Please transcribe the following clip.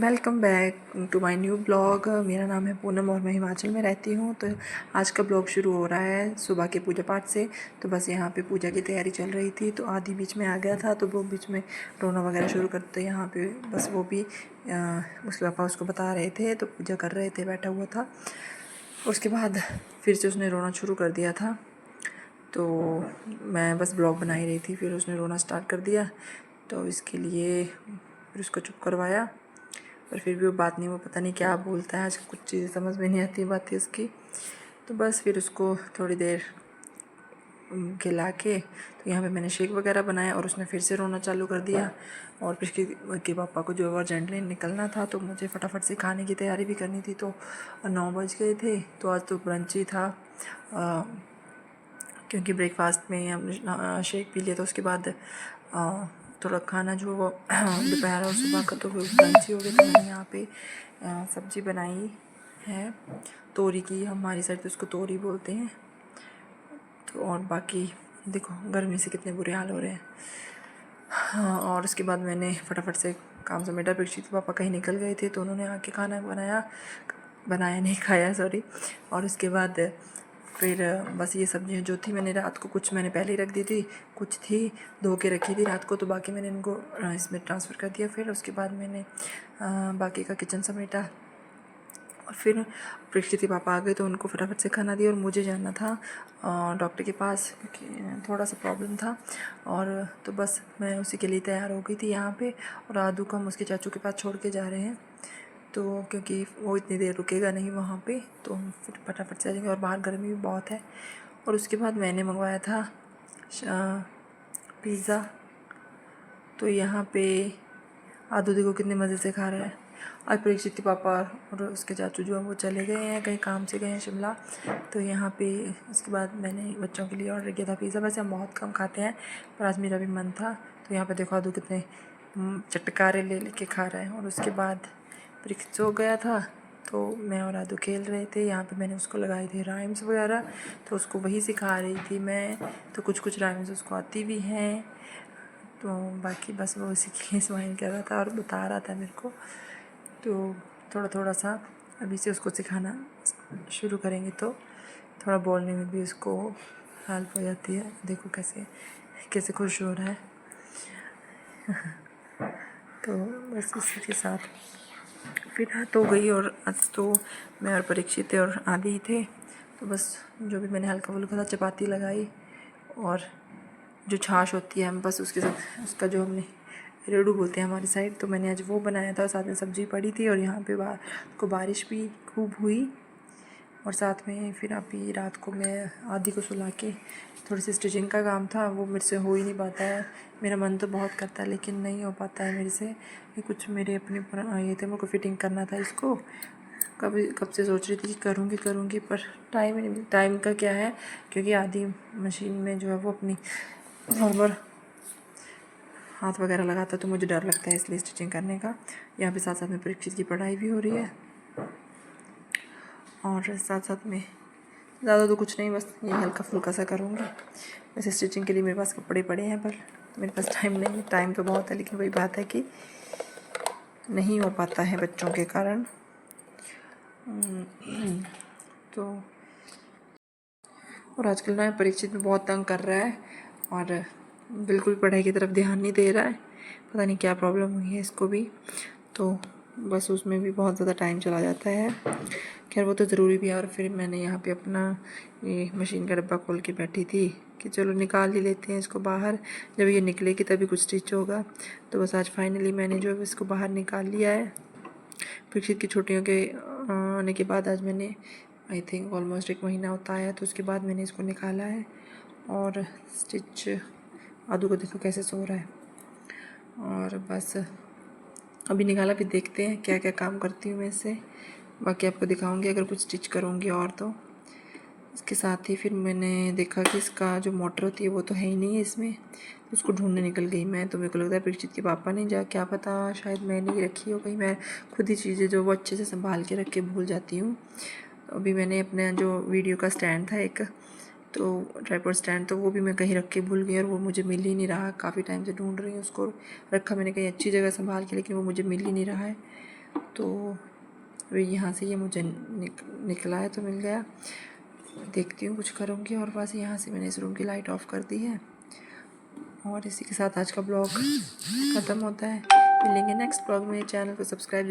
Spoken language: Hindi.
Welcome back to my new blog. मेरा नाम है पूनम और मैं हिमाचल में रहती हूँ। तो आज का ब्लॉग शुरू हो रहा है सुबह के पूजा पाठ से। तो बस यहाँ पे पूजा की तैयारी चल रही थी, तो आधी बीच में आ गया था, तो वो बीच में रोना वगैरह शुरू करते यहाँ पे। बस वो भी उसके पापा उसको बता रहे थे, तो पूजा कर रहे थे, बैठा हुआ था। उसके बाद फिर से उसने रोना शुरू कर दिया था, तो मैं बस ब्लॉग बना ही रही थी, फिर उसने रोना स्टार्ट कर दिया। तो इसके लिए फिर उसको चुप करवाया, पर फिर भी वो बात नहीं, वो पता नहीं क्या बोलता है। आज कुछ चीज़ें समझ में नहीं आती बातें उसकी। तो बस फिर उसको थोड़ी देर खिला के, तो यहाँ पे मैंने शेक वगैरह बनाया और उसने फिर से रोना चालू कर दिया। और फिर के पापा को जो अर्जेंटली निकलना था, तो मुझे फटाफट से खाने की तैयारी भी करनी थी। तो 9 बज गए थे, तो आज तो ब्रंच ही था, क्योंकि ब्रेकफास्ट में हमने शेक पी लिया, तो उसके बाद थोड़ा खाना जो दोपहर और सुबह का तो लंच ही हो गया। तो मैंने यहाँ पे सब्ज़ी बनाई है तोरी की, हमारी साइड तो उसको तोरी बोलते हैं। तो और बाकी देखो गर्मी से कितने बुरे हाल हो रहे हैं। हाँ, और उसके बाद मैंने फटाफट से काम समेटा। प्रीक्षित पापा कहीं निकल गए थे, तो उन्होंने आके खाना बनाया नहीं, खाया सॉरी। और उसके बाद फिर बस ये सब्जियाँ जो थी, मैंने रात को कुछ मैंने पहले ही रख दी थी, कुछ थी धो के रखी थी रात को, तो बाकी मैंने इनको इसमें ट्रांसफ़र कर दिया। फिर उसके बाद मैंने बाकी का किचन समेटा। और फिर प्रीक्षित के पापा आ गए, तो उनको फटाफट से खाना दिया। और मुझे जाना था डॉक्टर के पास, क्योंकि थोड़ा सा प्रॉब्लम था। और तो बस मैं उसी के लिए तैयार हो गई थी यहाँ पे। और आदू को हम उसके चाचू के पास छोड़ के जा रहे हैं, तो क्योंकि वो इतनी देर रुकेगा नहीं वहाँ पे, तो हम फिर फटाफट से आ जाएंगे। और बाहर गर्मी भी बहुत है। और उसके बाद मैंने मंगवाया था पिज़्ज़ा। तो यहाँ पे आदू देखो कितने मज़े से खा रहा है। आज परीक्षित के पापा और उसके चाचू जो हैं वो चले गए हैं, कहीं काम से गए हैं शिमला। तो यहाँ पे उसके बाद मैंने बच्चों के लिए ऑर्डर किया था पिज़्ज़ा। वैसे हम बहुत कम खाते हैं, पर आज मेरा भी मन था। तो यहाँ पे देखो आदू कितने चटकारे ले लेके खा रहा है। और उसके बाद परीक्षित सो गया था, तो मैं और आदू खेल रहे थे। यहाँ पे मैंने उसको लगाए थे राइम्स वगैरह, तो उसको वही सिखा रही थी मैं। तो कुछ राइम्स उसको आती भी हैं, तो बाकी बस वो उसी के लिए स्माइल कर रहा था और बता रहा था मेरे को। तो थोड़ा थोड़ा सा अभी से उसको सिखाना शुरू करेंगे, तो थोड़ा बोलने में भी उसको हेल्प हो जाती है। देखो कैसे कैसे खुश हो रहा है। तो बस इसी के साथ फिर रात हो गई, और आज तो मैं और परीक्षित और आदि थे। तो बस जो भी मैंने हल्का फुल्का सा चपाती लगाई, और जो छाछ होती है हम बस उसके साथ, उसका जो हमने रेडू बोलते हैं हमारी साइड, तो मैंने आज वो बनाया था। साथ में सब्ज़ी पड़ी थी, और यहाँ पे को बारिश भी खूब हुई। और साथ में फिर अभी रात को मैं आदि को सुला के थोड़ी सी स्टिचिंग का काम था, वो मेरे से हो ही नहीं पाता है। मेरा मन तो बहुत करता है, लेकिन नहीं हो पाता है मेरे से। ये कुछ मेरे अपने ये थे, मेरे को फिटिंग करना था इसको। कब से सोच रही थी कि करूँगी, पर टाइम ही नहीं। टाइम का क्या है, क्योंकि आदि मशीन में जो है वो अपनी नॉर्मल हाथ वगैरह लगाता है, तो मुझे डर लगता है इसलिए स्टिचिंग करने का। यहाँ पे साथ साथ में परीक्षित की पढ़ाई भी हो रही है, और साथ साथ में ज़्यादा तो कुछ नहीं, बस ये हल्का फुल्का सा करूँगी। वैसे स्टिचिंग के लिए मेरे पास कपड़े पड़े हैं, पर मेरे पास टाइम नहीं। टाइम तो बहुत है, लेकिन वही बात है कि नहीं हो पाता है बच्चों के कारण। तो और आजकल ना परीक्षित में बहुत तंग कर रहा है, और बिल्कुल पढ़ाई की तरफ ध्यान नहीं दे रहा है। पता नहीं क्या प्रॉब्लम हुई है इसको भी। तो बस उसमें भी बहुत ज़्यादा टाइम चला जाता है। खैर वो तो ज़रूरी भी है। और फिर मैंने यहाँ पे अपना ये मशीन का डब्बा खोल के बैठी थी कि चलो निकाल ही लेते हैं इसको बाहर, जब ये निकलेगी तभी कुछ स्टिच होगा। तो बस आज फाइनली मैंने जो है इसको बाहर निकाल लिया है। परीक्षित की छुट्टियों के आने के बाद आज मैंने आई थिंक ऑलमोस्ट 1 महीना होता है, तो उसके बाद मैंने इसको निकाला है। और स्टिच आदू को देखो कैसे सो रहा है। और बस अभी निकाला, भी देखते हैं क्या क्या काम करती हूँ मैं इससे। बाकी आपको दिखाऊंगी अगर कुछ स्टिच करूँगी। और तो इसके साथ ही फिर मैंने देखा कि इसका जो मोटर होती है वो तो है ही नहीं है इसमें, उसको ढूंढने निकल गई मैं। तो मेरे को लगता है परीक्षित के पापा ने जा, क्या पता शायद मैंने ही रखी हो कहीं। मैं खुद ही चीज़ें जो वो अच्छे से संभाल के रख के भूल जाती हूँ। तो अभी मैंने अपना जो वीडियो का स्टैंड था एक, तो ट्राइपॉड स्टैंड, तो वो भी मैं कहीं रख के भूल गई, और वो मुझे मिल ही नहीं रहा। काफ़ी टाइम से ढूंढ रही हूँ उसको, रखा मैंने कहीं अच्छी जगह संभाल के, लेकिन वो मुझे मिल ही नहीं रहा है। तो अभी यहाँ से ये मुझे निकला है तो मिल गया। देखती हूँ कुछ करूँगी। और बस यहाँ से मैंने इस रूम की लाइट ऑफ कर दी है। और इसी के साथ आज का ब्लॉग ख़त्म होता है। मिलेंगे नेक्स्ट ब्लॉग में। चैनल को सब्सक्राइब